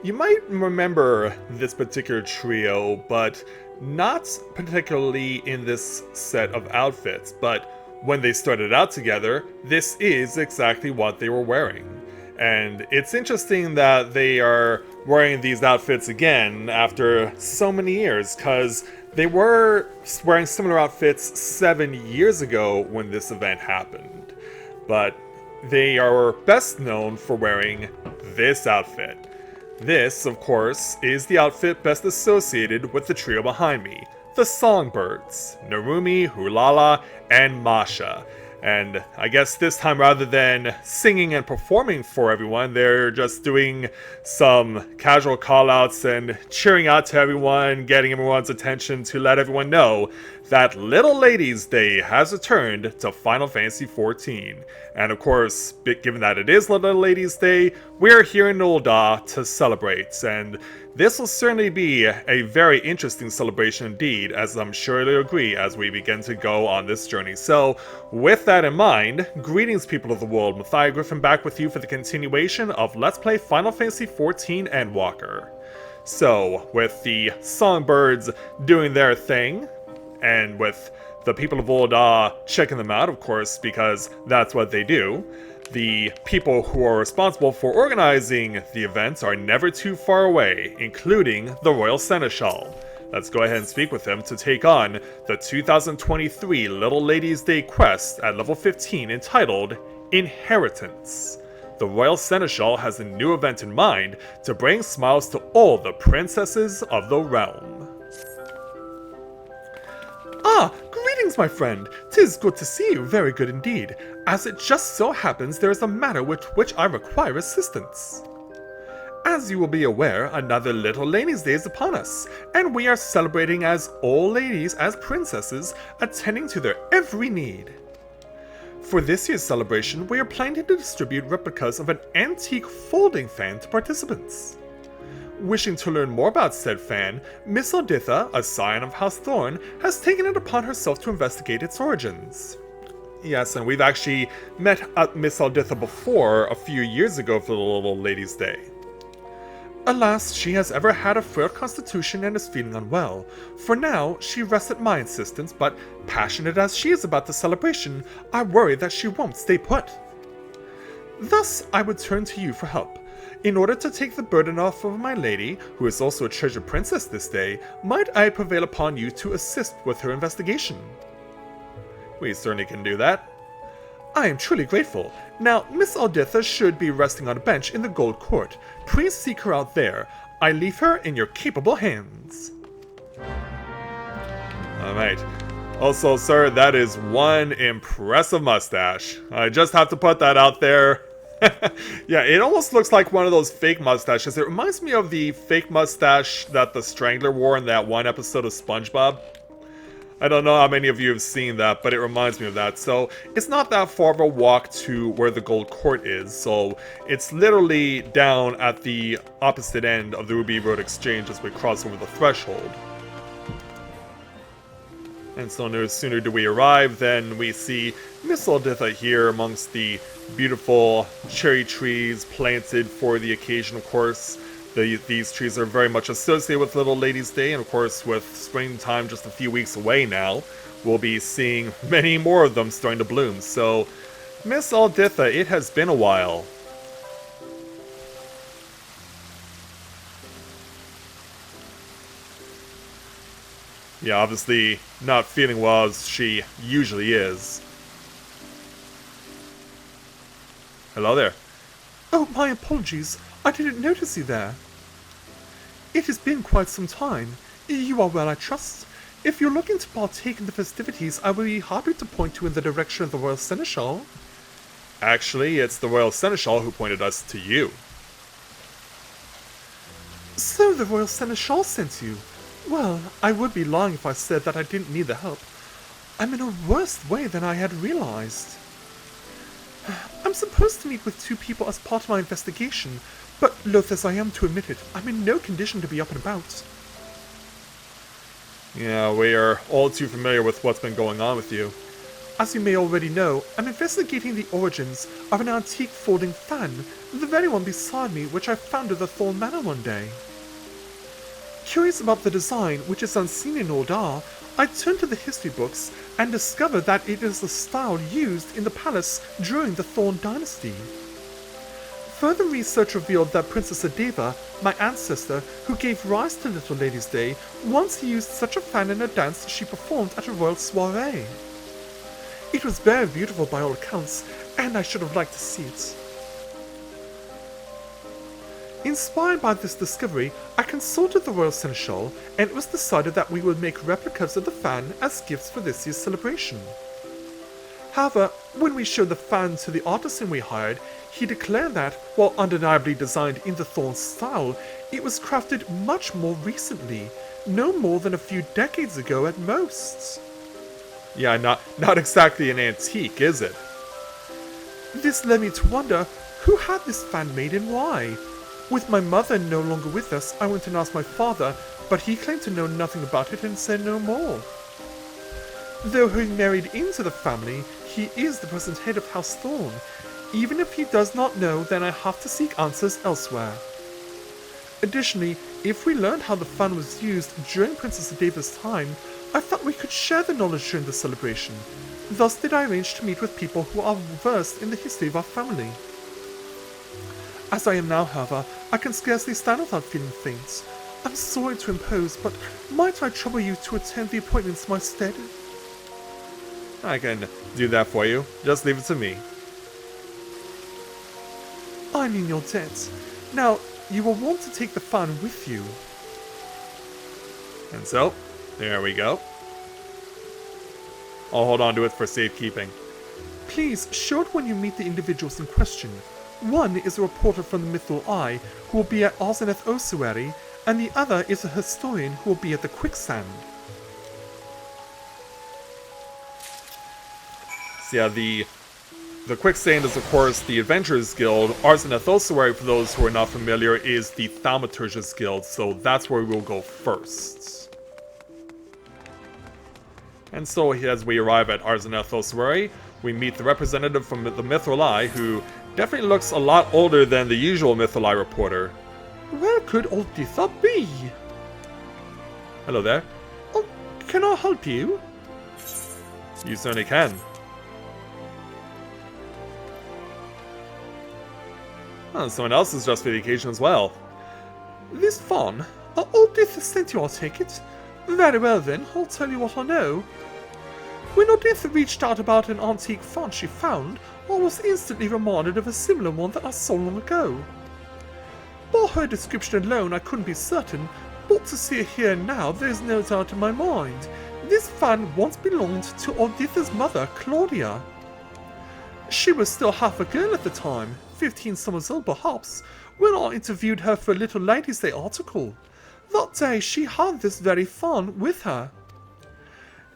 You might remember this particular trio, but not particularly in this set of outfits, but when they started out together, this is exactly what they were wearing. And it's interesting that they are wearing these outfits again after so many years, because they were wearing similar outfits 7 years ago when this event happened. But they are best known for wearing this outfit. This, of course, is the outfit best associated with the trio behind me, the Songbirds, Narumi, Hulala, and Masha. And I guess this time, rather than singing and performing for everyone, they're just doing some casual callouts and cheering out to everyone, getting everyone's attention to let everyone know that Little Ladies Day has returned to Final Fantasy XIV. And of course, given that it is Little Ladies Day, we're here in Ul'dah to celebrate, and this will certainly be a very interesting celebration indeed, as I'm sure you'll agree as we begin to go on this journey. So, with that in mind, greetings people of the world, Matthias Griffin back with you for the continuation of Let's Play Final Fantasy XIV Endwalker. So, with the Songbirds doing their thing, and with the people of Ul'dah checking them out, of course, because that's what they do, the people who are responsible for organizing the events are never too far away, including the Royal Seneschal. Let's go ahead and speak with them to take on the 2023 Little Ladies Day quest at level 15 entitled Inheritance. The Royal Seneschal has a new event in mind to bring smiles to all the princesses of the realm. Ah, greetings, my friend. 'Tis good to see you, very good indeed. As it just so happens, there is a matter with which I require assistance. As you will be aware, another Little Ladies' Day is upon us, and we are celebrating as all ladies, as princesses, attending to their every need. For this year's celebration, we are planning to distribute replicas of an antique folding fan to participants. Wishing to learn more about said fan, Miss Alditha, a scion of House Thorn, has taken it upon herself to investigate its origins. Yes, and we've actually met Miss Alditha before, a few years ago for the Little Ladies' Day. Alas, she has ever had a frail constitution and is feeling unwell. For now, she rests at my insistence, but passionate as she is about the celebration, I worry that she won't stay put. Thus, I would turn to you for help. In order to take the burden off of my lady, who is also a treasure princess this day, might I prevail upon you to assist with her investigation? We certainly can do that. I am truly grateful. Now, Miss Alditha should be resting on a bench in the Gold Court. Please seek her out there. I leave her in your capable hands. Alright. Also, sir, that is one impressive mustache. I just have to put that out there. Yeah, it almost looks like one of those fake mustaches. It reminds me of the fake mustache that the Strangler wore in that one episode of SpongeBob. I don't know how many of you have seen that, but it reminds me of that. So, it's not that far of a walk to where the Gold Court is, so it's literally down at the opposite end of the Ruby Road Exchange as we cross over the threshold. And so no sooner do we arrive than we see Miss Alditha here amongst the beautiful cherry trees planted for the occasion, of course. These trees are very much associated with Little Ladies' Day, and of course with springtime just a few weeks away now, we'll be seeing many more of them starting to bloom. So, Miss Alditha, it has been a while. Yeah, obviously not feeling well as she usually is. Hello there. Oh, my apologies. I didn't notice you there. It has been quite some time. You are well, I trust. If you're looking to partake in the festivities, I will be happy to point you in the direction of the Royal Seneschal. Actually, it's the Royal Seneschal who pointed us to you. So the Royal Seneschal sent you? Well, I would be lying if I said that I didn't need the help. I'm in a worse way than I had realized. I'm supposed to meet with 2 people as part of my investigation, but loath as I am to admit it, I'm in no condition to be up and about. Yeah, we are all too familiar with what's been going on with you. As you may already know, I'm investigating the origins of an antique folding fan, the very one beside me which I found at the Thorn Manor one day. Curious about the design, which is unseen in Ordar, I turned to the history books and discovered that it is the style used in the palace during the Thorn Dynasty. Further research revealed that Princess Adeva, my ancestor who gave rise to Little Lady's Day, once used such a fan in a dance she performed at a royal soiree. It was very beautiful by all accounts, and I should have liked to see it. Inspired by this discovery, I consulted the Royal Seneschal, and it was decided that we would make replicas of the fan as gifts for this year's celebration. However, when we showed the fan to the artisan we hired, he declared that, while undeniably designed in the Thorn style, it was crafted much more recently, no more than a few decades ago at most. Yeah, not exactly an antique, is it? This led me to wonder, who had this fan made and why? With my mother no longer with us, I went and asked my father, but he claimed to know nothing about it and said no more. Though he married into the family, he is the present head of House Thorn. Even if he does not know, then I have to seek answers elsewhere. Additionally, if we learned how the fan was used during Princess Adeva's time, I thought we could share the knowledge during the celebration. Thus did I arrange to meet with people who are versed in the history of our family. As I am now, however, I can scarcely stand without feeling faint. I'm sorry to impose, but might I trouble you to attend the appointments in my stead? I can do that for you. Just leave it to me. I'm in your debt. Now, you will want to take the fan with you. And so, there we go. I'll hold on to it for safekeeping. Please show it when you meet the individuals in question. One is a reporter from the Mithril Eye, who will be at Arzeneth Ossuary, and the other is a historian who will be at the Quicksand. So yeah, the Quicksand is of course the Adventurers Guild. Arzeneth Ossuary, for those who are not familiar, is the Thaumaturgus Guild, so that's where we'll go first. And so as we arrive at Arzeneth Ossuary, we meet the representative from the Mithril Eye, who definitely looks a lot older than the usual Mithril Eye reporter. Where could old Ditha be? Hello there. Oh, can I help you? You certainly can. Oh, someone else is just for the occasion as well. This Fawn? Old Ditha sent you, I'll take it. Very well then, I'll tell you what I know. When Oditha reached out about an antique fan she found, I was instantly reminded of a similar one that I saw long ago. By her description alone I couldn't be certain, but to see it here and now there's no doubt in my mind. This fan once belonged to Oditha's mother, Claudia. She was still half a girl at the time, 15 summers old perhaps, when I interviewed her for a Little Ladies' Day article. That day she had this very fan with her.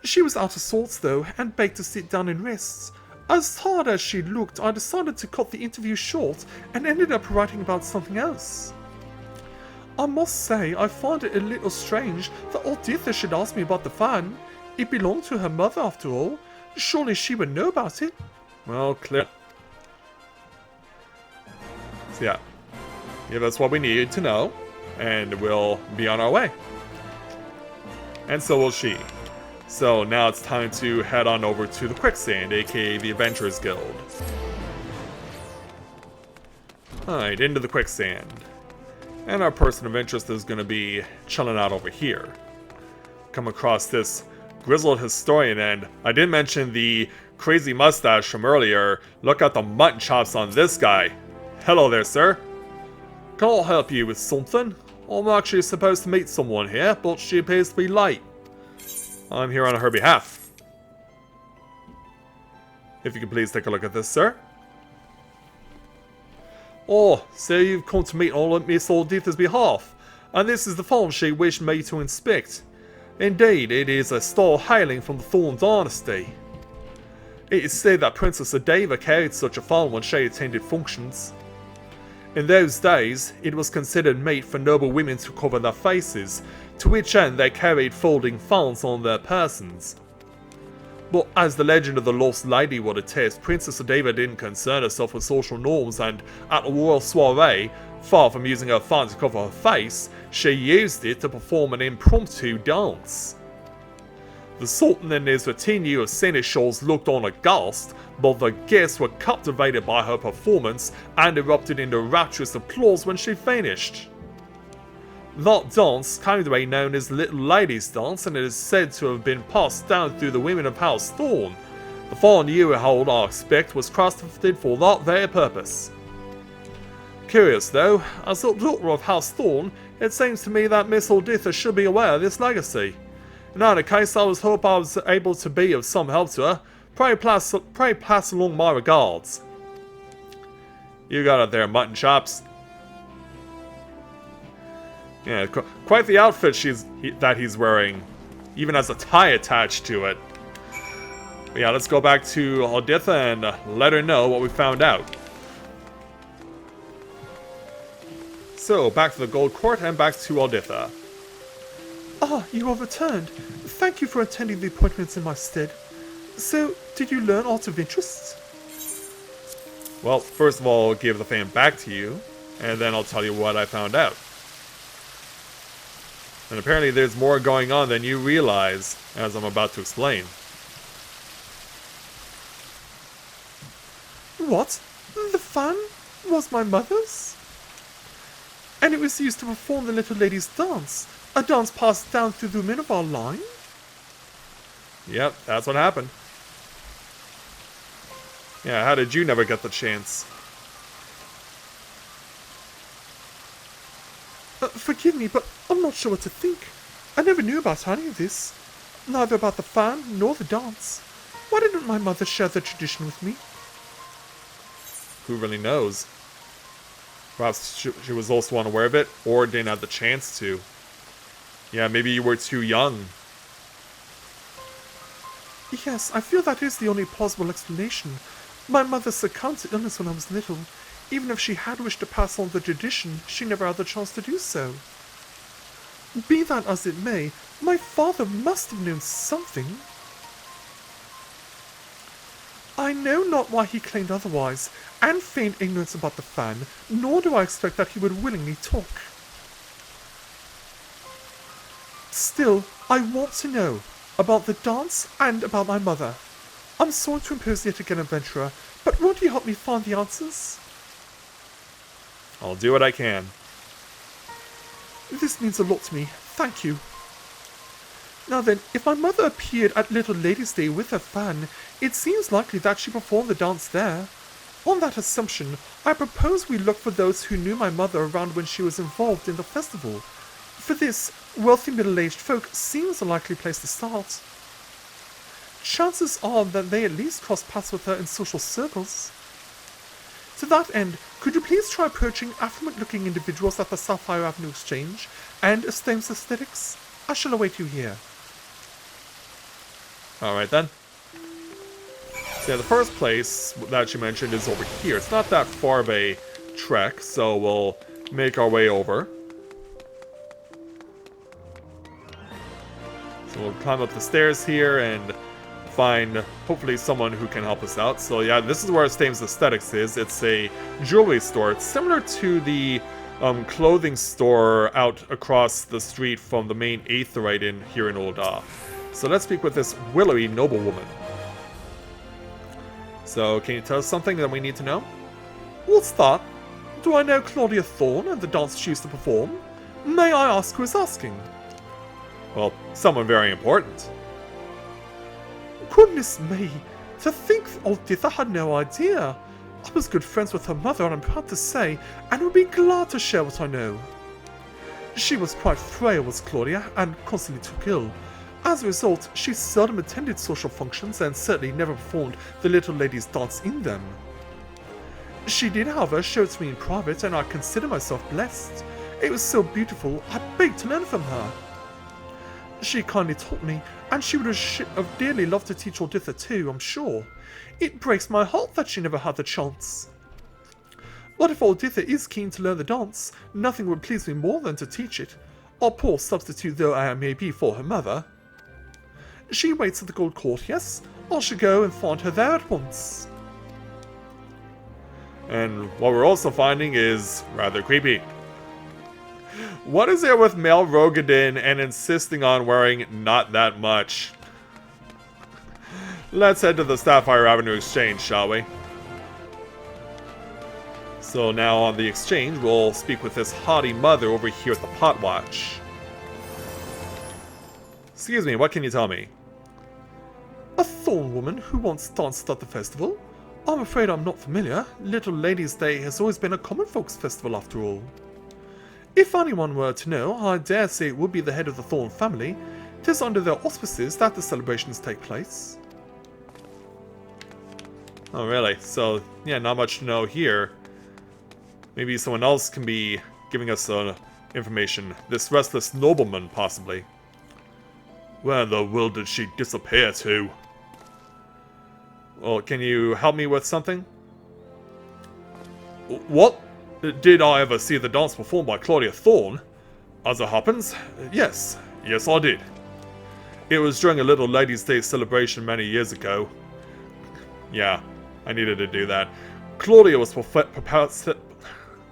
She was out of sorts though, and begged to sit down and rest. As tired as she looked, I decided to cut the interview short and ended up writing about something else. I must say, I find it a little strange that Oditha should ask me about the fan. It belonged to her mother after all. Surely she would know about it. Well, clear. So yeah, give us what we need to know, and we'll be on our way. And so will she. So now it's time to head on over to the Quicksand, aka the Adventurers Guild. Alright, into the Quicksand. And our person of interest is going to be chilling out over here. Come across this grizzled historian, and I did mention the crazy mustache from earlier. Look at the mutton chops on this guy. Hello there, sir. Can I help you with something? I'm actually supposed to meet someone here, but she appears to be late. I'm here on her behalf. If you could please take a look at this, sir. Oh, so you've come to meet on Miss Oditha's behalf, and this is the phone she wished me to inspect. Indeed, it is a style hailing from the Thorn Dynasty. It is said that Princess Adeva carried such a phone when she attended functions. In those days, it was considered meet for noble women to cover their faces, to which end they carried folding fans on their persons. But as the legend of the Lost Lady would attest, Princess Adeva didn't concern herself with social norms, and at a royal soiree, far from using her fan to cover her face, she used it to perform an impromptu dance. The Sultan and his retinue of seneschals looked on aghast, but the guests were captivated by her performance and erupted into rapturous applause when she finished. That dance came to be known as Little Lady's Dance, and it is said to have been passed down through the women of House Thorn. The fine you hold, I expect, was crafted for that very purpose. Curious though, as the daughter of House Thorn, it seems to me that Miss Alditha should be aware of this legacy. In either case, I hope I was able to be of some help to her. Pray pass along my regards. You got it there, mutton chops. Yeah, quite the outfit that he's wearing. Even has a tie attached to it. But yeah, let's go back to Alditha and let her know what we found out. So, back to the Gold Court and back to Alditha. Ah, you have returned. Thank you for attending the appointments in my stead. So, did you learn aught of interest? Well, first of all, I'll give the fan back to you, and then I'll tell you what I found out. And apparently there's more going on than you realize, as I'm about to explain. What? The fan was my mother's? And it was used to perform the little lady's dance, a dance passed down through the women of our line? Yep, that's what happened. Yeah, how did you never get the chance? Forgive me, but I'm not sure what to think. I never knew about any of this. Neither about the fan nor the dance. Why didn't my mother share the tradition with me? Who really knows? Perhaps she was also unaware of it, or didn't have the chance to. Yeah, maybe you were too young. Yes, I feel that is the only plausible explanation. My mother succumbed to illness when I was little. Even if she had wished to pass on the tradition, she never had the chance to do so. Be that as it may, my father must have known something. I know not why he claimed otherwise, and feigned ignorance about the fan, nor do I expect that he would willingly talk. Still, I want to know about the dance and about my mother. I'm sorry to impose yet again, adventurer, but won't you help me find the answers? I'll do what I can. This means a lot to me. Thank you. Now then, if my mother appeared at Little Lady's Day with her fan, it seems likely that she performed the dance there. On that assumption, I propose we look for those who knew my mother around when she was involved in the festival. For this, wealthy middle-aged folk seems a likely place to start. Chances are that they at least crossed paths with her in social circles. To that end, could you please try approaching affluent-looking individuals at the Sapphire Avenue Exchange and Estames Aesthetics? I shall await you here. Alright then. So yeah, the first place that you mentioned is over here. It's not that far of a trek, so we'll make our way over. So we'll climb up the stairs here and find, hopefully, someone who can help us out. So yeah, this is where Estames Aesthetics is. It's a jewelry store. It's similar to the clothing store out across the street from the main Aetheryte Inn here in Ul'dah. So let's speak with this willowy noblewoman. So, can you tell us something that we need to know? What's that? Do I know Claudia Thorne and the dance she used to perform? May I ask who is asking? Well, someone very important. Goodness me, to think Alditha had no idea. I was good friends with her mother, and I'm proud to say, and would be glad to share what I know. She was quite frail, was Claudia, and constantly took ill. As a result, she seldom attended social functions and certainly never performed the little lady's dance in them. She did, however, show it to me in private, and I consider myself blessed. It was so beautiful, I begged to learn from her. She kindly taught me, and she would have dearly loved to teach Alditha too, I'm sure. It breaks my heart that she never had the chance. But if Alditha is keen to learn the dance, nothing would please me more than to teach it, a poor substitute though I may be for her mother. She waits at the Gold Court, yes? I should go and find her there at once. And what we're also finding is rather creepy. What is there with male Rogadin and insisting on wearing not that much? Let's head to the Sapphire Avenue Exchange, shall we? So now on the exchange, we'll speak with this haughty mother over here at the Potwatch. Excuse me, what can you tell me? A thorn woman who once danced at the festival? I'm afraid I'm not familiar. Little Ladies' Day has always been a common folks festival after all. If anyone were to know, I dare say it would be the head of the Thorn family. 'Tis under their auspices that the celebrations take place. Oh really? So, yeah, not much to know here. Maybe someone else can be giving us information. This restless nobleman, possibly. Where in the world did she disappear to? Well, can you help me with something? What? Did I ever see the dance performed by Claudia Thorne? As it happens, yes I did. It was during a Little Ladies' Day celebration many years ago. Yeah, I needed to do that. Claudia was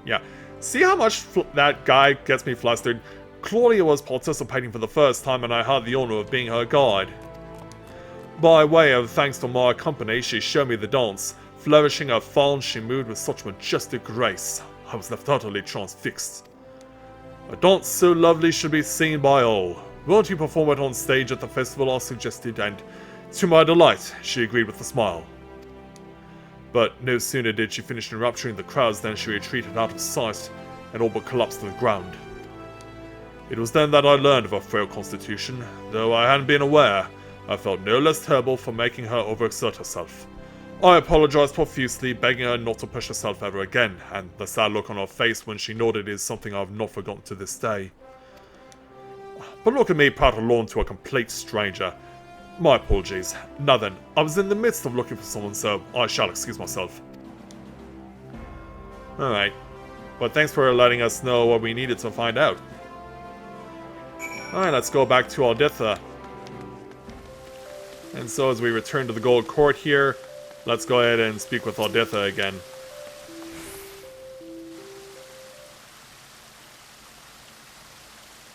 yeah, see how much that guy gets me flustered? Claudia was participating for the first time and I had the honor of being her guide. By way of thanks to my company, she showed me the dance. Flourishing her fan, she moved with such majestic grace. I was left utterly transfixed. A dance so lovely should be seen by all. Won't you perform it on stage at the festival, I suggested, and to my delight, she agreed with a smile. But no sooner did she finish enrapturing the crowds than she retreated out of sight and all but collapsed to the ground. It was then that I learned of her frail constitution. Though I hadn't been aware, I felt no less terrible for making her overexert herself. I apologized profusely, begging her not to push herself ever again, and the sad look on her face when she nodded is something I've not forgotten to this day. But look at me prattle on to a complete stranger. My apologies. Now then, I was in the midst of looking for someone, so I shall excuse myself. Alright. But thanks for letting us know what we needed to find out. Alright, let's go back to Alditha. And so as we return to the Gold Court here, let's go ahead and speak with Alditha again.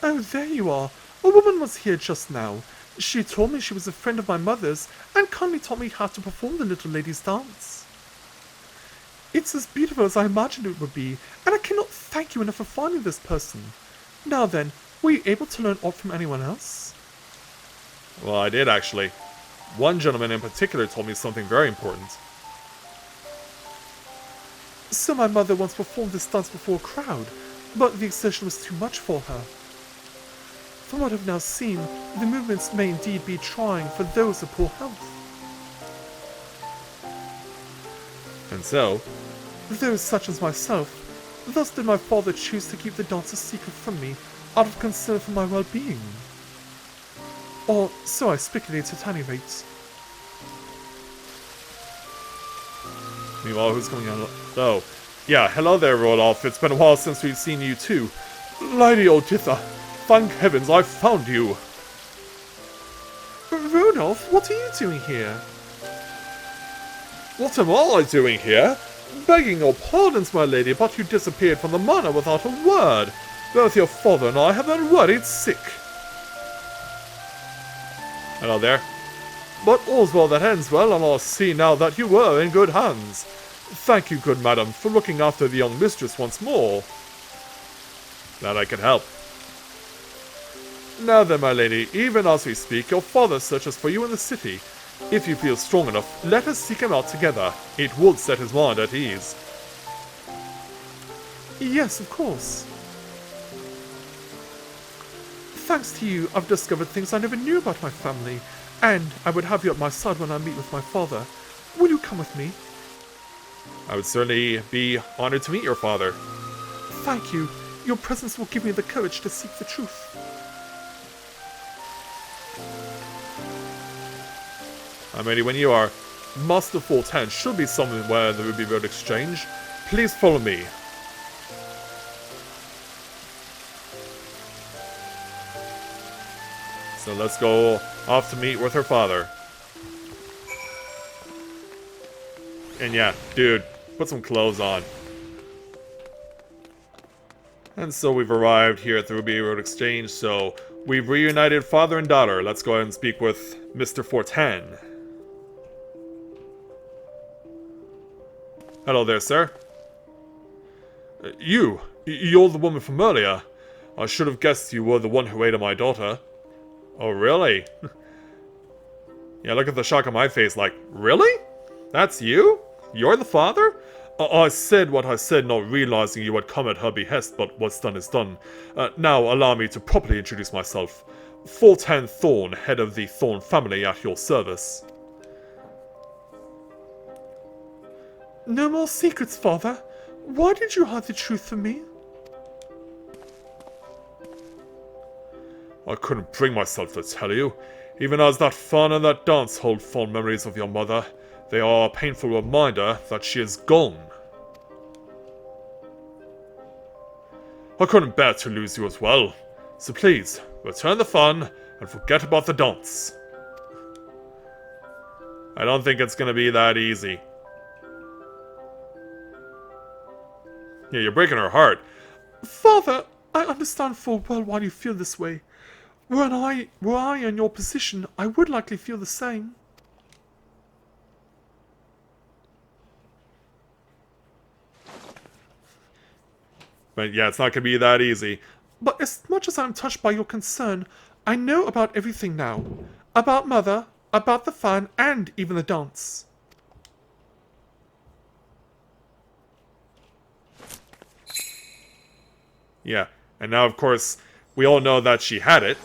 Oh, there you are. A woman was here just now. She told me she was a friend of my mother's and kindly taught me how to perform the little lady's dance. It's as beautiful as I imagined it would be, and I cannot thank you enough for finding this person. Now then, were you able to learn aught from anyone else? Well, I did actually. One gentleman in particular told me something very important. So my mother once performed this dance before a crowd, but the exertion was too much for her. From what I've now seen, the movements may indeed be trying for those of poor health. And so? Those such as myself. Thus did my father choose to keep the dance a secret from me, out of concern for my well-being. Or so I speculate at any rate. Meanwhile, who's coming on? Oh, yeah, hello there, Rodolph. It's been a while since we've seen you too. Lady Alditha, thank heavens I found you. Rodolph, what are you doing here? What am I doing here? Begging your pardons, my lady, but you disappeared from the manor without a word. Both your father and I have been worried sick. Hello there. But all's well that ends well, and I see now that you were in good hands. Thank you, good madam, for looking after the young mistress once more. Glad I could help. Now then, my lady, even as we speak, your father searches for you in the city. If you feel strong enough, let us seek him out together. It would set his mind at ease. Yes, of course. Thanks to you, I've discovered things I never knew about my family, and I would have you at my side when I meet with my father. Will you come with me? I would certainly be honored to meet your father. Thank you. Your presence will give me the courage to seek the truth. I'm ready when you are. Master 410 should be somewhere in the Ruby Road Exchange. Please follow me. So let's go off to meet with her father. And yeah, dude, put some clothes on. And so we've arrived here at the Ruby Road Exchange, so we've reunited father and daughter. Let's go ahead and speak with Mr. Fortin. Hello there, sir. You're the woman from earlier. I should have guessed you were the one who ate my daughter. Oh, really? Yeah, look at the shock on my face, like, really? That's you? You're the father? I said what I said, not realizing you had come at her behest, but what's done is done. Now allow me to properly introduce myself. Fortin Thorn, head of the Thorn family, at your service. No more secrets, father. Why did you hide the truth from me? I couldn't bring myself to tell you. Even as that fun and that dance hold fond memories of your mother, they are a painful reminder that she is gone. I couldn't bear to lose you as well. So please, return the fun and forget about the dance. I don't think it's gonna be that easy. Yeah, you're breaking her heart. Father, I understand full well why you feel this way. Were I in your position, I would likely feel the same. But yeah, it's not gonna be that easy. But as much as I'm touched by your concern, I know about everything now. About Mother, about the fun, and even the dance. Yeah, and now of course, we all know that she had it.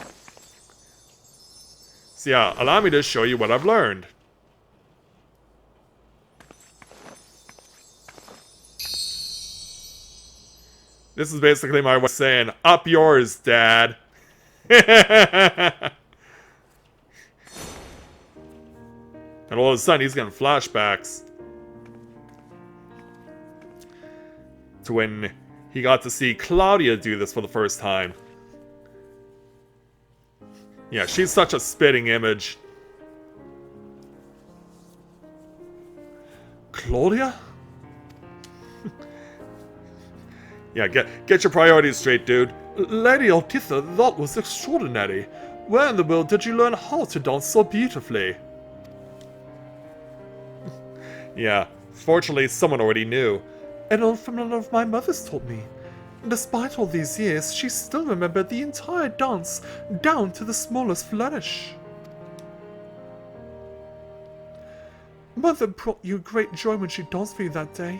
So yeah, allow me to show you what I've learned. This is basically my way of saying, up yours, Dad. And all of a sudden, he's getting flashbacks to when he got to see Claudia do this for the first time. Yeah, she's such a spitting image. Claudia? Yeah, get your priorities straight, dude. Lady Altitha, that was extraordinary. Where in the world did you learn how to dance so beautifully? Yeah, fortunately someone already knew. An old familiar of my mother's taught me. Despite all these years, she still remembered the entire dance, down to the smallest flourish. Mother brought you great joy when she danced for you that day.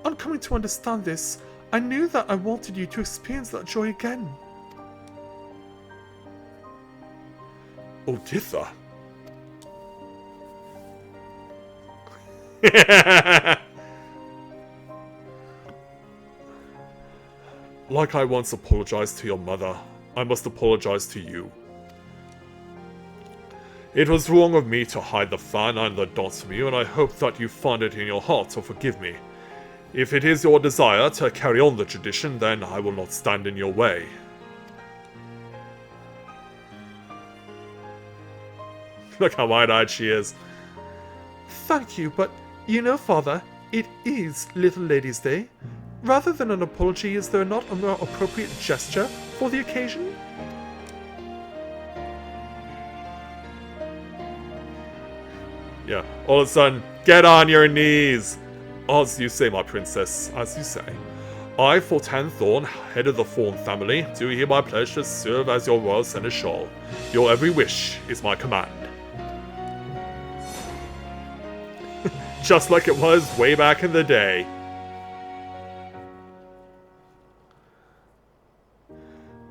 On coming to understand this, I knew that I wanted you to experience that joy again. Altitha? Like I once apologized to your mother, I must apologize to you. It was wrong of me to hide the fun and the dance from you, and I hope that you find it in your heart to forgive me. If it is your desire to carry on the tradition, then I will not stand in your way. Look how wide-eyed she is. Thank you, but you know, Father, it is Little Ladies' Day. Rather than an apology, is there not a more appropriate gesture for the occasion? Yeah, all of a sudden, get on your knees! As you say, my princess, as you say. I, Fortin Thorn, head of the Thorn family, do hereby pledge to serve as your royal seneschal. Your every wish is my command. Just like it was way back in the day.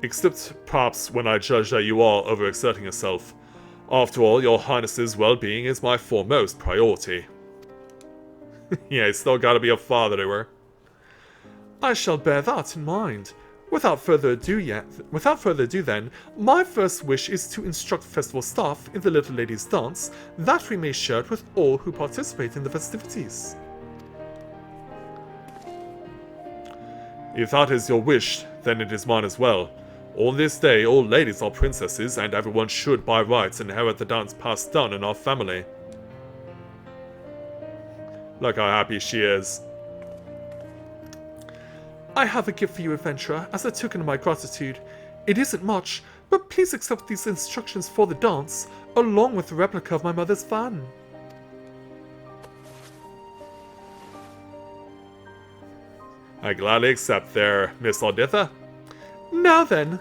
Except perhaps when I judge that you are overexerting yourself. After all, your highness's well-being is my foremost priority. Yeah, he's still gotta be a father to her. I shall bear that in mind. Without further ado then, my first wish is to instruct festival staff in the Little Ladies' Dance, that we may share it with all who participate in the festivities. If that is your wish, then it is mine as well. On this day, all ladies are princesses, and everyone should, by rights, inherit the dance passed down in our family. Look how happy she is. I have a gift for you, adventurer, as a token of my gratitude. It isn't much, but please accept these instructions for the dance, along with the replica of my mother's fan. I gladly accept there, Miss Alditha. Now then,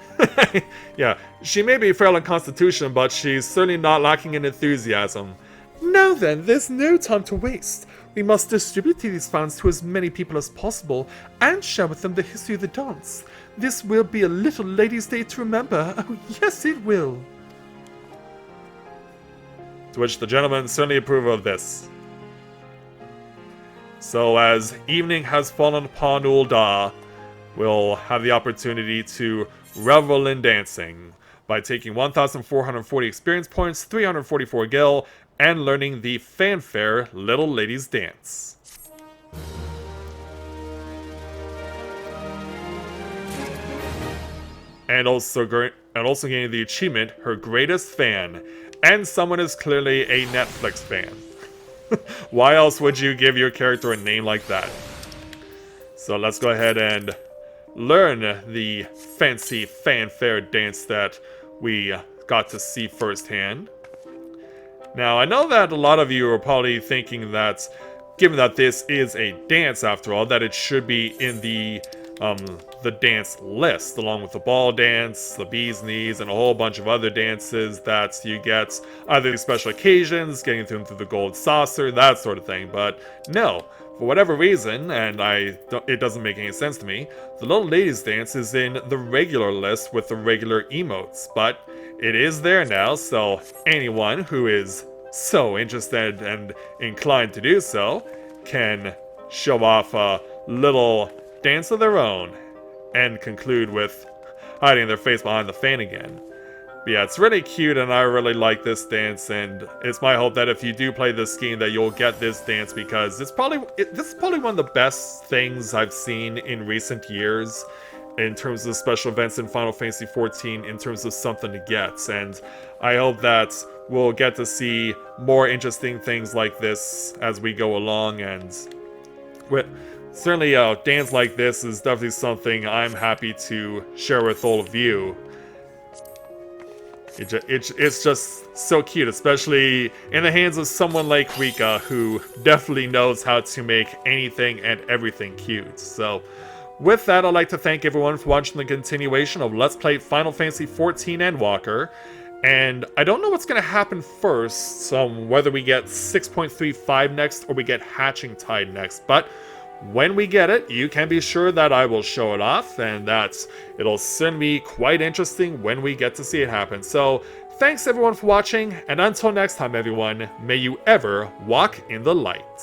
Yeah, she may be frail in constitution, but she's certainly not lacking in enthusiasm. now then, there's no time to waste. We must distribute these fans to as many people as possible and share with them the history of the dance. This will be a little ladies' day to remember. Oh, yes, it will. To which the gentlemen certainly approve of this. So as evening has fallen upon Ul'dah, we'll have the opportunity to revel in dancing by taking 1,440 experience points, 344 gil, and learning the fanfare Little Ladies Dance. And also getting the achievement, Her Greatest Fan. And someone is clearly a Netflix fan. Why else would you give your character a name like that? So let's go ahead and learn the fancy fanfare dance that we got to see firsthand. Now, I know that a lot of you are probably thinking that, given that this is a dance after all, that it should be in the dance list, along with the ball dance, the bee's knees, and a whole bunch of other dances that you get either these special occasions, getting them through the gold saucer, that sort of thing. But no, for whatever reason, and it doesn't make any sense to me, the Little Ladies Dance is in the regular list with the regular emotes, but it is there now, so anyone who is so interested and inclined to do so can show off a little dance of their own and conclude with hiding their face behind the fan again. But yeah, it's really cute and I really like this dance, and it's my hope that if you do play this game that you'll get this dance, because this is probably one of the best things I've seen in recent years in terms of special events in Final Fantasy XIV, in terms of something to get. And I hope that we'll get to see more interesting things like this as we go along, and certainly a dance like this is definitely something I'm happy to share with all of you. It's just so cute, especially in the hands of someone like Rika, who definitely knows how to make anything and everything cute. So with that, I'd like to thank everyone for watching the continuation of Let's Play Final Fantasy XIV Endwalker. And I don't know what's going to happen first, whether we get 6.35 next or we get Hatching Tide next, but when we get it, you can be sure that I will show it off, and that it'll soon be quite interesting when we get to see it happen. So, thanks everyone for watching, and until next time everyone, may you ever walk in the light.